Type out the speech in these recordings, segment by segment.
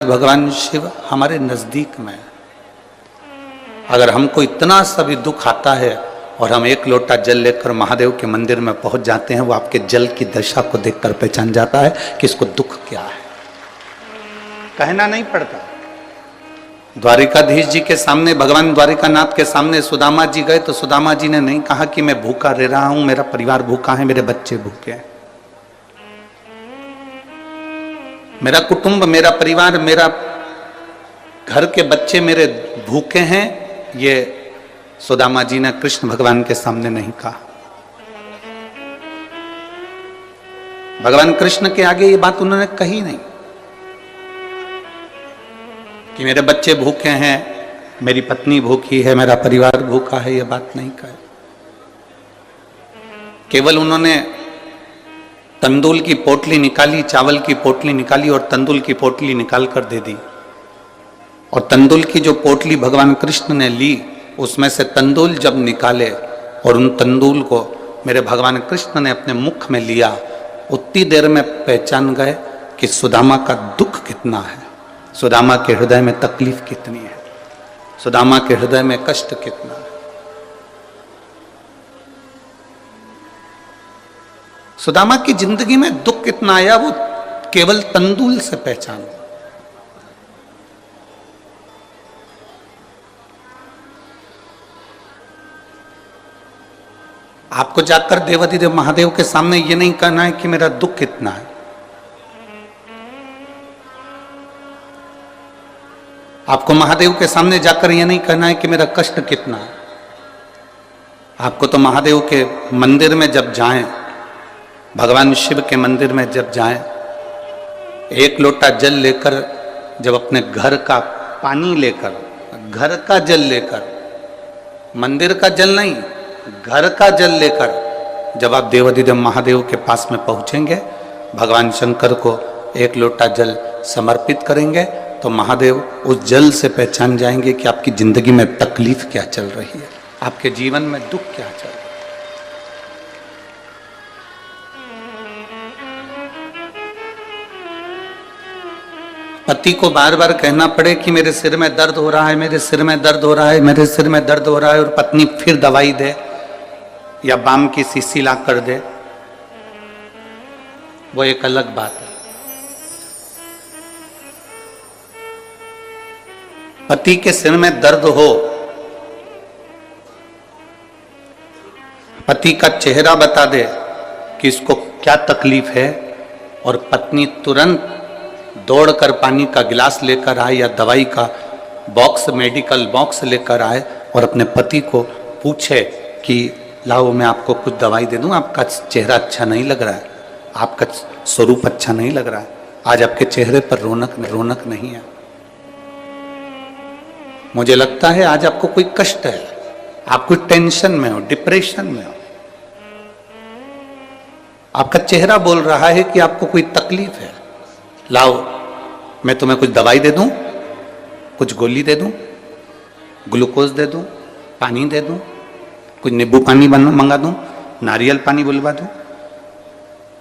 भगवान शिव हमारे नजदीक में है। अगर हमको इतना सा भी दुख आता है और हम एक लोटा जल लेकर महादेव के मंदिर में पहुंच जाते हैं, वो आपके जल की दशा को देखकर पहचान जाता है कि इसको दुख क्या है। कहना नहीं पड़ता। द्वारिकाधीश जी के सामने, भगवान द्वारिकानाथ के सामने सुदामा जी गए तो सुदामा जी ने नहीं कहा कि मैं भूखा रह रहा हूं, मेरा परिवार भूखा है, मेरे बच्चे भूखे हैं, मेरा कुटुंब, मेरा परिवार, मेरा घर के बच्चे मेरे भूखे हैं। ये सुदामा जी ने कृष्ण भगवान के सामने नहीं कहा। भगवान कृष्ण के आगे ये बात उन्होंने कही नहीं कि मेरे बच्चे भूखे हैं, मेरी पत्नी भूखी है, मेरा परिवार भूखा है, ये बात नहीं कही। केवल उन्होंने तंदूल की पोटली निकाली, चावल की पोटली निकाली और तंदूल की पोटली निकाल कर दे दी। और तंदूल की जो पोटली भगवान कृष्ण ने ली, उसमें से तंदूल जब निकाले और उन तंदूल को मेरे भगवान कृष्ण ने अपने मुख में लिया, उतनी देर में पहचान गए कि सुदामा का दुख कितना है, सुदामा के हृदय में तकलीफ कितनी है, सुदामा के हृदय में कष्ट कितना है। सुदामा की जिंदगी में दुख कितना आया, वो केवल तंदूल से पहचान। आपको जाकर देवाधिदेव महादेव के सामने ये नहीं कहना है कि मेरा दुख कितना है। आपको महादेव के सामने जाकर ये नहीं कहना है कि मेरा कष्ट कितना है। आपको तो महादेव के मंदिर में जब जाएं, भगवान शिव के मंदिर में जब जाएं, एक लोटा जल लेकर, जब अपने घर का पानी लेकर, घर का जल लेकर, मंदिर का जल नहीं, घर का जल लेकर जब आप देवाधिदेव महादेव के पास में पहुंचेंगे, भगवान शंकर को एक लोटा जल समर्पित करेंगे, तो महादेव उस जल से पहचान जाएंगे कि आपकी जिंदगी में तकलीफ क्या चल रही है, आपके जीवन में दुख क्या चल रहा है। पति को बार बार कहना पड़े कि मेरे सिर में दर्द हो रहा है, मेरे सिर में दर्द हो रहा है, मेरे सिर में दर्द हो रहा है, और पत्नी फिर दवाई दे या बाम की शीशी ला कर दे, वो एक अलग बात है। पति के सिर में दर्द हो, पति का चेहरा बता दे कि इसको क्या तकलीफ है, और पत्नी तुरंत दौड़कर पानी का गिलास लेकर आए या दवाई का बॉक्स, मेडिकल बॉक्स लेकर आए और अपने पति को पूछे कि लाओ मैं आपको कुछ दवाई दे दूं, आपका चेहरा अच्छा नहीं लग रहा है, आपका स्वरूप अच्छा नहीं लग रहा है, आज आपके चेहरे पर रौनक नहीं है, मुझे लगता है आज आपको कोई कष्ट है, आप कोई टेंशन में हो, डिप्रेशन में हो, आपका चेहरा बोल रहा है कि आपको कोई तकलीफ है, लाओ मैं तुम्हें कुछ दवाई दे दूं, कुछ गोली दे दूं, ग्लूकोज दे दूं, पानी दे दूं, कुछ नींबू पानी मंगा दूं, नारियल पानी बुलवा दूं।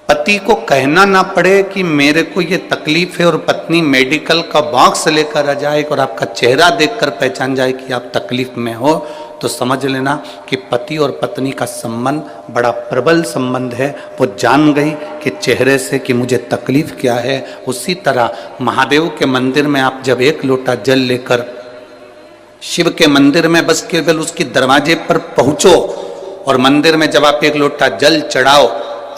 पति को कहना ना पड़े कि मेरे को ये तकलीफ है, और पत्नी मेडिकल का बॉक्स लेकर आ जाए और आपका चेहरा देखकर पहचान जाए कि आप तकलीफ में हो, तो समझ लेना कि पति और पत्नी का संबंध बड़ा प्रबल संबंध है। वो जान गई कि चेहरे से कि मुझे तकलीफ क्या है। उसी तरह महादेव के मंदिर में आप जब एक लोटा जल लेकर शिव के मंदिर में बस केवल उसके दरवाजे पर पहुंचो, और मंदिर में जब आप एक लोटा जल चढ़ाओ,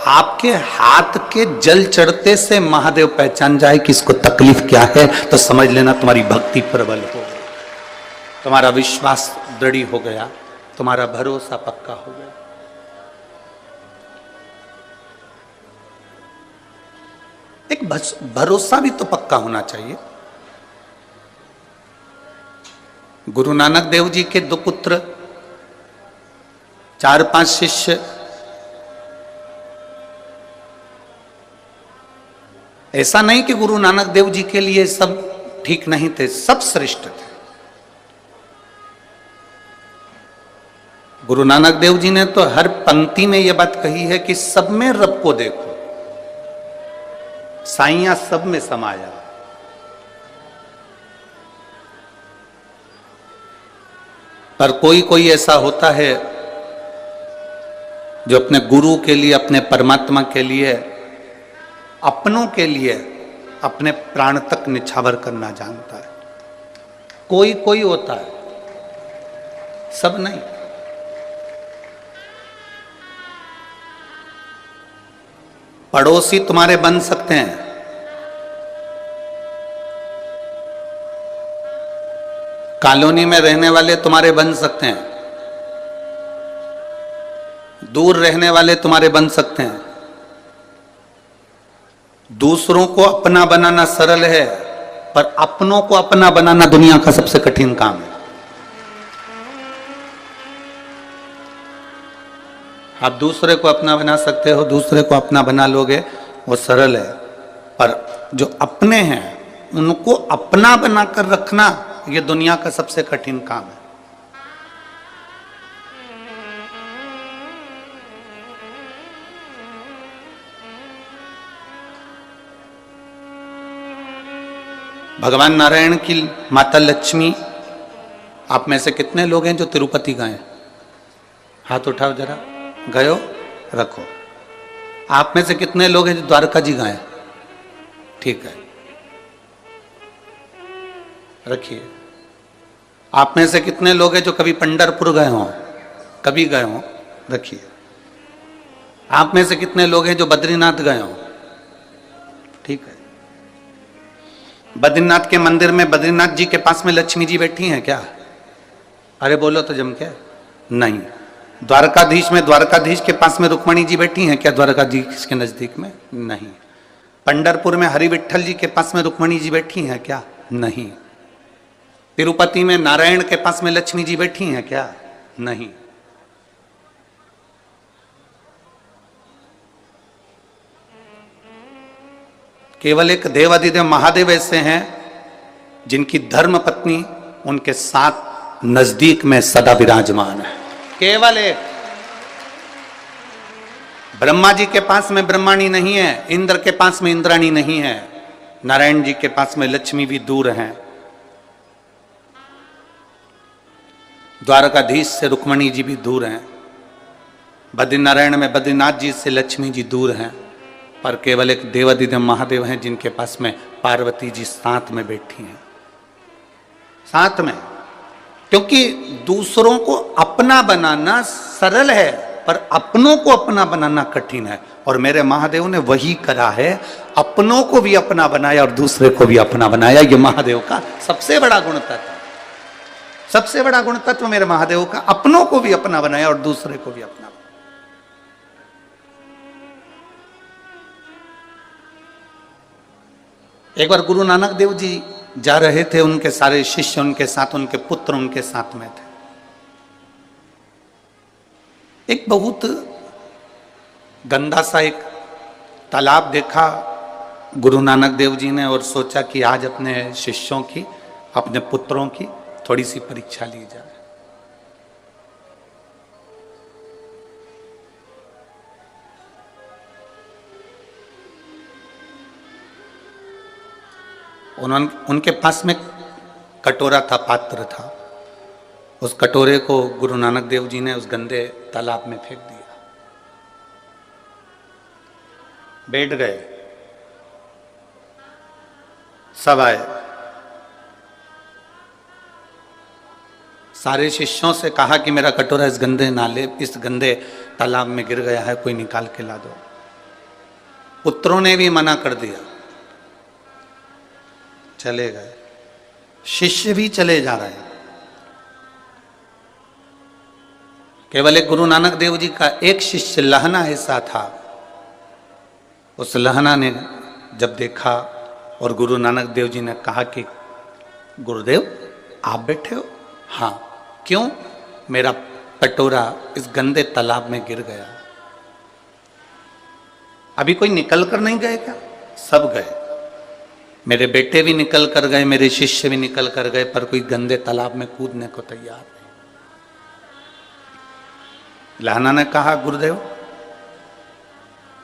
आपके हाथ के जल चढ़ते से महादेव पहचान जाए कि इसको तकलीफ क्या है, तो समझ लेना तुम्हारी भक्ति प्रबल हो गई, तुम्हारा विश्वास दृढ़ हो गया, तुम्हारा भरोसा पक्का हो गया। एक भरोसा भी तो पक्का होना चाहिए। गुरु नानक देव जी के 2 पुत्र, 4-5 शिष्य, ऐसा नहीं कि गुरु नानक देव जी के लिए सब ठीक नहीं थे, सब श्रेष्ठ थे। गुरु नानक देव जी ने तो हर पंक्ति में यह बात कही है कि सब में रब को देखो, साइया सब में समाया। पर कोई कोई ऐसा होता है जो अपने गुरु के लिए, अपने परमात्मा के लिए, अपनों के लिए अपने प्राण तक निछावर करना जानता है। कोई कोई होता है, सब नहीं। पड़ोसी तुम्हारे बन सकते हैं, कॉलोनी में रहने वाले तुम्हारे बन सकते हैं, दूर रहने वाले तुम्हारे बन सकते हैं। दूसरों को अपना बनाना सरल है, पर अपनों को अपना बनाना दुनिया का सबसे कठिन काम है। आप दूसरे को अपना बना सकते हो, दूसरे को अपना बना लोगे, वो सरल है, पर जो अपने हैं उनको अपना बनाकर रखना, ये दुनिया का सबसे कठिन काम है। भगवान नारायण की माता लक्ष्मी, आप में से कितने लोग हैं जो तिरुपति गए? हाथ उठाओ जरा। गए हो? रखो। आप में से कितने लोग हैं जो द्वारका जी गए? ठीक है, रखिए। आप में से कितने लोग हैं जो कभी पंढरपुर गए हो? कभी गए हो? रखिए। आप में से कितने लोग हैं जो बद्रीनाथ गए हो? ठीक है। बद्रीनाथ के मंदिर में, बद्रीनाथ जी के पास में लक्ष्मी जी बैठी हैं क्या? अरे बोलो तो जम के। नहीं। द्वारकाधीश में, द्वारकाधीश के पास में रुक्मणी जी बैठी हैं क्या? द्वारकाधीश के नजदीक में? नहीं। पंढरपुर में हरि विठल जी के पास में रुक्मणी जी बैठी हैं क्या? नहीं। तिरुपति में नारायण के पास में लक्ष्मी जी बैठी हैं क्या? नहीं। केवल एक देवाधिदेव महादेव ऐसे हैं जिनकी धर्म पत्नी उनके साथ नजदीक में सदा विराजमान है। केवल एक। ब्रह्मा जी के पास में ब्रह्माणी नहीं है, इंद्र के पास में इंद्राणी नहीं है, नारायण जी के पास में लक्ष्मी भी दूर हैं, द्वारकाधीश से रुक्मणी जी भी दूर हैं, बद्रीनारायण में बद्रीनाथ जी से लक्ष्मी जी दूर हैं, पर केवल एक देवाधिदेव महादेव हैं जिनके पास में पार्वती जी साथ में बैठी हैं, साथ में। क्योंकि दूसरों को अपना बनाना सरल है, पर अपनों को अपना बनाना कठिन है। और मेरे महादेव ने वही करा है, अपनों को भी अपना बनाया और दूसरे को भी अपना बनाया। ये महादेव का सबसे बड़ा गुण तत्व, सबसे बड़ा गुण तत्व मेरे महादेव का, अपनों को भी अपना बनाया और दूसरे को भी अपना। एक बार गुरु नानक देव जी जा रहे थे, उनके सारे शिष्य उनके साथ, उनके पुत्र उनके साथ में थे। एक बहुत गंदा सा एक तालाब देखा गुरु नानक देव जी ने, और सोचा कि आज अपने शिष्यों की, अपने पुत्रों की थोड़ी सी परीक्षा ली जाए। उनके पास में कटोरा था, पात्र था। उस कटोरे को गुरु नानक देव जी ने उस गंदे तालाब में फेंक दिया। बैठ गए, सब आए, सारे शिष्यों से कहा कि मेरा कटोरा इस गंदे नाले, इस गंदे तालाब में गिर गया है, कोई निकाल के ला दो। पुत्रों ने भी मना कर दिया, चले गए। शिष्य भी चले जा रहे हैं। केवल एक गुरु नानक देव जी का एक शिष्य लहना ऐसा था, उस लहना ने जब देखा और गुरु नानक देव जी ने कहा कि गुरुदेव आप बैठे हो? हाँ। क्यों? मेरा कटोरा इस गंदे तालाब में गिर गया। अभी कोई निकल कर नहीं गए क्या? सब गए। मेरे बेटे भी निकल कर गए, मेरे शिष्य भी निकल कर गए, पर कोई गंदे तालाब में कूदने को तैयार नहीं। लहना ने कहा गुरुदेव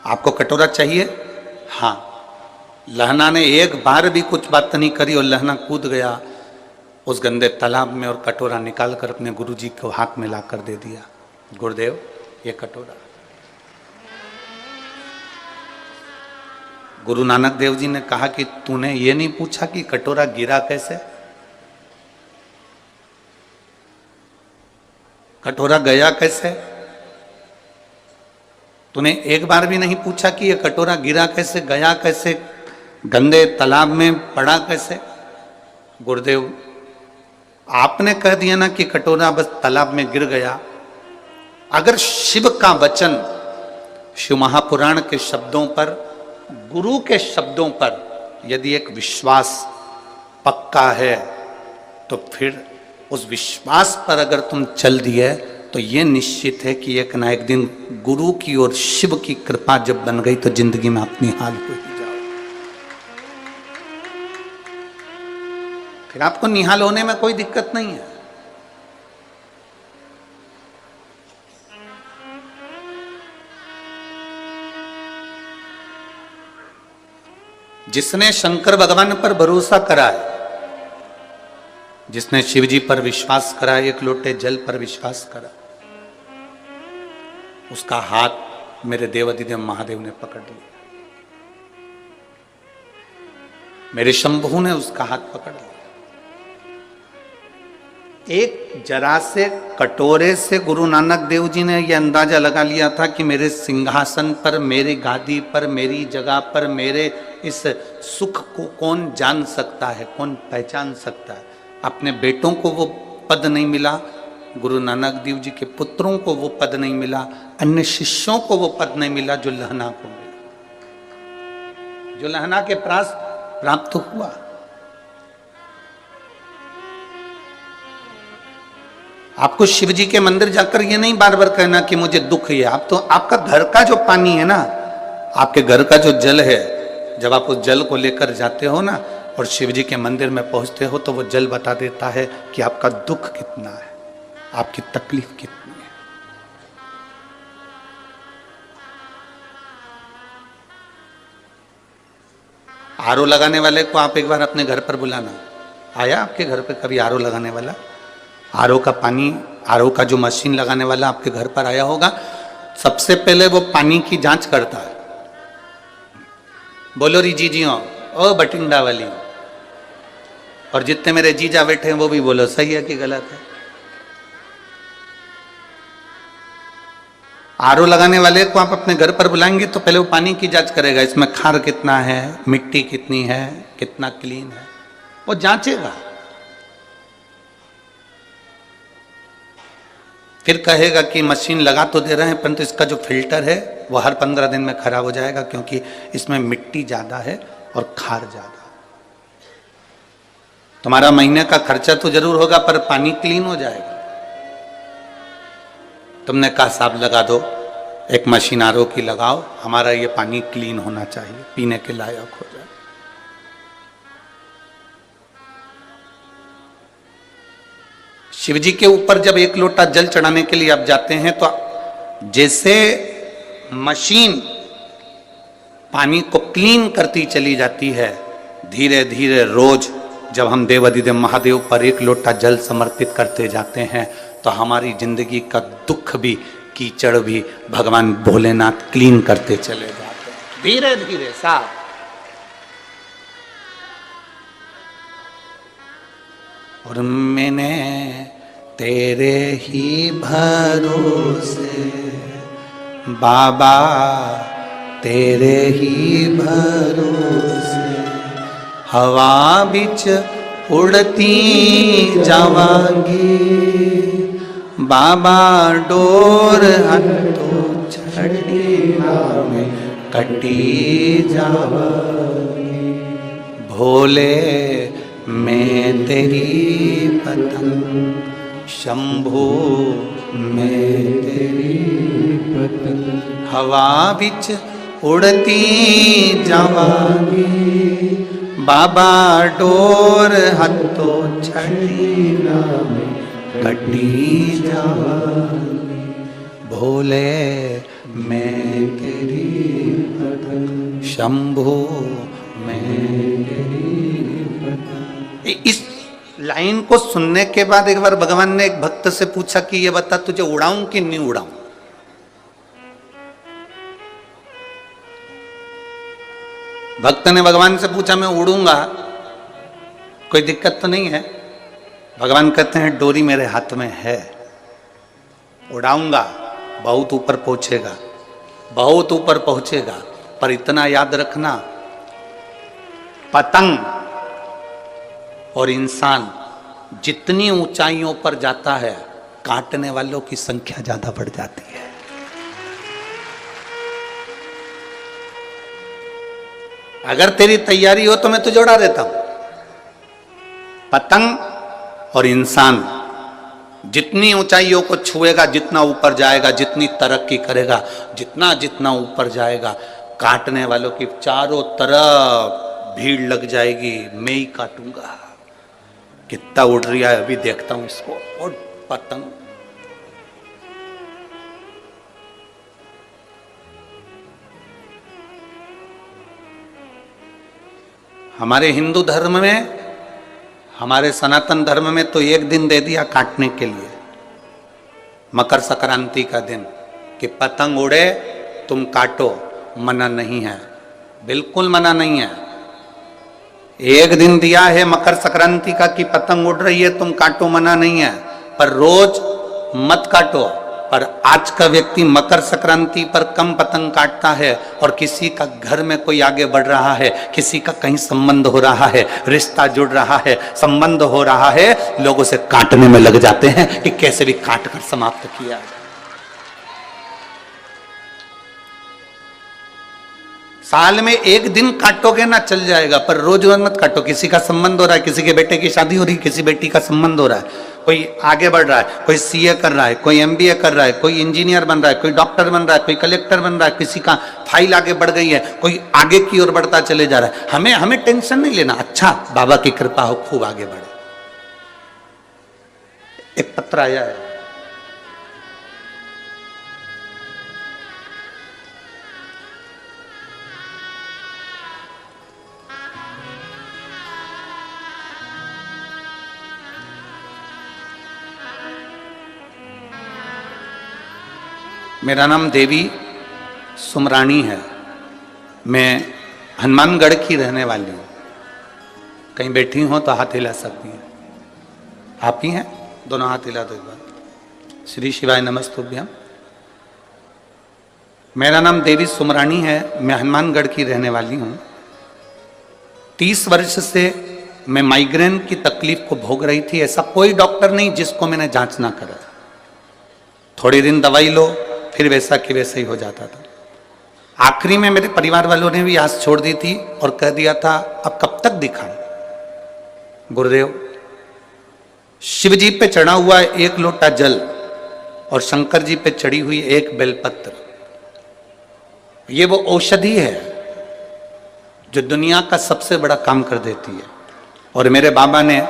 आपको कटोरा चाहिए? हाँ। लहना ने एक बार भी कुछ बात नहीं करी और लहना कूद गया उस गंदे तालाब में और कटोरा निकाल कर अपने गुरुजी को हाथ में ला कर दे दिया, गुरुदेव ये कटोरा। गुरु नानक देव जी ने कहा कि तूने ये नहीं पूछा कि कटोरा गिरा कैसे, कटोरा गया कैसे? तूने एक बार भी नहीं पूछा कि ये कटोरा गिरा कैसे, गया कैसे, गंदे तालाब में पड़ा कैसे? गुरुदेव आपने कह दिया ना कि कटोरा बस तालाब में गिर गया। अगर शिव का वचन, शिव महापुराण के शब्दों पर, गुरु के शब्दों पर यदि एक विश्वास पक्का है तो फिर उस विश्वास पर अगर तुम चल दिए तो ये निश्चित है कि एक ना एक दिन गुरु की और शिव की कृपा जब बन गई तो जिंदगी में अपनी हाल हो ही जाओ। फिर आपको निहाल होने में कोई दिक्कत नहीं है। जिसने शंकर भगवान पर भरोसा करा है, जिसने शिव जी पर विश्वास करा, एक लोटे जल पर विश्वास करा, उसका हाथ मेरे देवाधिदेव महादेव ने पकड़ लिया, मेरे शंभू ने उसका हाथ पकड़ लिया। एक जरा से कटोरे से गुरु नानक देव जी ने यह अंदाजा लगा लिया था कि मेरे सिंहासन पर, मेरी गादी पर, मेरी जगह पर, मेरे इस सुख को कौन जान सकता है, कौन पहचान सकता है। अपने बेटों को वो पद नहीं मिला, गुरु नानक देव जी के पुत्रों को वो पद नहीं मिला, अन्य शिष्यों को वो पद नहीं मिला जो लहना को मिला, जो लहना के पास प्राप्त हुआ। आपको शिव जी के मंदिर जाकर ये नहीं बार बार कहना कि मुझे दुख है। आप तो, आपका घर का जो पानी है ना, आपके घर का जो जल है, जब आप उस जल को लेकर जाते हो ना और शिव जी के मंदिर में पहुंचते हो तो वो जल बता देता है कि आपका दुख कितना है, आपकी तकलीफ कितनी है। आरओ लगाने वाले को आप एक बार अपने घर पर बुलाना। आया आपके घर पे कभी आरओ लगाने वाला? आरओ का पानी, आरओ का जो मशीन लगाने वाला आपके घर पर आया होगा, सबसे पहले वो पानी की जांच करता है। बोलो री जीजियों, ओ बटिंडा वाली, और जितने मेरे जीजा बैठे हैं वो भी बोलो सही है कि गलत है। आरओ लगाने वाले को आप अपने घर पर बुलाएंगे तो पहले वो पानी की जांच करेगा, इसमें खार कितना है, मिट्टी कितनी है, कितना क्लीन है, वो जांचेगा। फिर कहेगा कि मशीन लगा तो दे रहे हैं परंतु इसका जो फिल्टर है वो हर 15 दिन में खराब हो जाएगा क्योंकि इसमें मिट्टी ज्यादा है और खार ज्यादा। तुम्हारा महीने का खर्चा तो जरूर होगा पर पानी क्लीन हो जाएगा। तुमने कहा साहब लगा दो, एक मशीन आरओ की लगाओ, हमारा ये पानी क्लीन होना चाहिए, पीने के लायक हो जाए। शिव जी के ऊपर जब एक लोटा जल चढ़ाने के लिए आप जाते हैं तो जैसे मशीन पानी को क्लीन करती चली जाती है, धीरे धीरे रोज जब हम देवाधिदेव महादेव पर एक लोटा जल समर्पित करते जाते हैं तो हमारी जिंदगी का दुख भी, कीचड़ भी भगवान भोलेनाथ क्लीन करते चले जाते हैं, धीरे धीरे साफ। और मैंने तेरे ही भरोसे बाबा, तेरे ही भरोसे हवा बिच उड़ती जावांगी, बाबा डोर हथों छड़ी में कटी जावांगी, भोले मैं तेरी पतंग, शंभू मैं तेरी पतंग, हवा बिच उड़ती जावांगी, बाबा डोर हथों छड़ी में कटी जावांगी, भोले मैं तेरी पतंग, शंभू मैं तेरी पतंग। इस लाइन को सुनने के बाद एक बार भगवान ने एक भक्त से पूछा कि ये बता तुझे उड़ाऊं कि नहीं उड़ाऊं। भक्त ने भगवान से पूछा मैं उड़ूंगा, कोई दिक्कत तो नहीं है। भगवान कहते हैं डोरी मेरे हाथ में है, उड़ाऊंगा, बहुत ऊपर पहुंचेगा, बहुत ऊपर पहुंचेगा। पर इतना याद रखना, पतंग और इंसान जितनी ऊंचाइयों पर जाता है काटने वालों की संख्या ज्यादा बढ़ जाती है। अगर तेरी तैयारी हो तो मैं तुझे उड़ा देता हूं। पतंग और इंसान जितनी ऊंचाइयों को छुएगा, जितना ऊपर जाएगा, जितनी तरक्की करेगा, जितना जितना ऊपर जाएगा, काटने वालों की चारों तरफ भीड़ लग जाएगी। मैं ही काटूंगा। कितना उड़ रहा है अभी देखता हूं इसको। और पतंग हमारे हिंदू धर्म में, हमारे सनातन धर्म में तो एक दिन दे दिया काटने के लिए, मकर संक्रांति का दिन, कि पतंग उड़े तुम काटो, मना नहीं है, बिल्कुल मना नहीं है। एक दिन दिया है मकर संक्रांति का कि पतंग उड़ रही है तुम काटो, मना नहीं है, पर रोज मत काटो। पर आज का व्यक्ति मकर संक्रांति पर कम पतंग काटता है, और किसी का घर में कोई आगे बढ़ रहा है, किसी का कहीं संबंध हो रहा है, रिश्ता जुड़ रहा है, संबंध हो रहा है, लोगों से काटने में लग जाते हैं कि कैसे भी काट कर समाप्त किया जाए। साल में एक दिन काटोगे ना चल जाएगा, पर रोज रोज मत काटो। किसी का संबंध हो रहा है, किसी के बेटे की शादी हो रही है, किसी बेटी का संबंध हो रहा है, कोई आगे बढ़ रहा है, कोई सीए कर रहा है, कोई एमबीए कर रहा है, कोई इंजीनियर बन रहा है, कोई डॉक्टर बन रहा है, कोई कलेक्टर बन रहा है, किसी का फाइल आगे बढ़ गई है, कोई आगे की ओर बढ़ता चले जा रहा है। हमें टेंशन नहीं लेना। अच्छा, बाबा की कृपा हो, खूब आगे बढ़े। एक पत्र आया है, मेरा नाम देवी सुमरानी है, मैं हनुमानगढ़ की रहने वाली हूँ। कहीं बैठी हो तो हाथ हिला सकती हैं। आप ही हैं? दोनों हाथ हिला दो एक बार। श्री शिवाय नमस्तुभ्यम। मेरा नाम देवी सुमरानी है, मैं हनुमानगढ़ की रहने वाली हूँ। 30 वर्ष से मैं माइग्रेन की तकलीफ को भोग रही थी। ऐसा कोई डॉक्टर नहीं जिसको मैंने जांच ना करा। थोड़ी दिन दवाई लो, फिर वैसा कि वैसा ही हो जाता था। आखिरी में मेरे परिवार वालों ने भी आस छोड़ दी थी और कह दिया था अब कब तक दिखाऊं। गुरुदेव, शिव जी पे चढ़ा हुआ एक लोटा जल और शंकर जी पे चढ़ी हुई एक बेलपत्र, ये वो औषधि है जो दुनिया का सबसे बड़ा काम कर देती है। और मेरे बाबा ने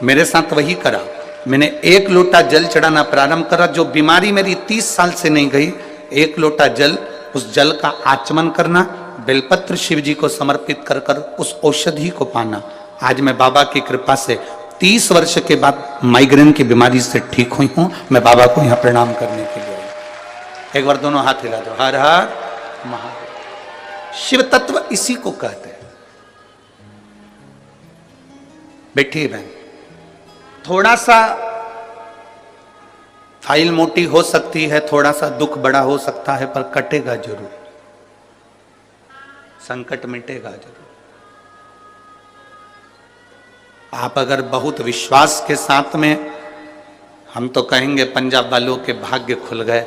मेरे साथ वही करा। मैंने एक लोटा जल चढ़ाना प्रारंभ करा। जो बीमारी मेरी 30 साल से नहीं गई, एक लोटा जल, उस जल का आचमन करना, बेलपत्र शिव जी को समर्पित कर कर उस औषधि को पाना। आज मैं बाबा की कृपा से 30 वर्ष के बाद माइग्रेन की बीमारी से ठीक हुई हूं। मैं बाबा को यहां प्रणाम करने के लिए आई। एक बार दोनों हाथ हिला दो। हर हर महादेव। शिव तत्व इसी को कहते हैं। बैठिए बहन। थोड़ा सा फाइल मोटी हो सकती है, थोड़ा सा दुख बड़ा हो सकता है, पर कटेगा जरूर, संकट मिटेगा जरूर। आप अगर बहुत विश्वास के साथ में, हम तो कहेंगे पंजाब वालों के भाग्य खुल गए।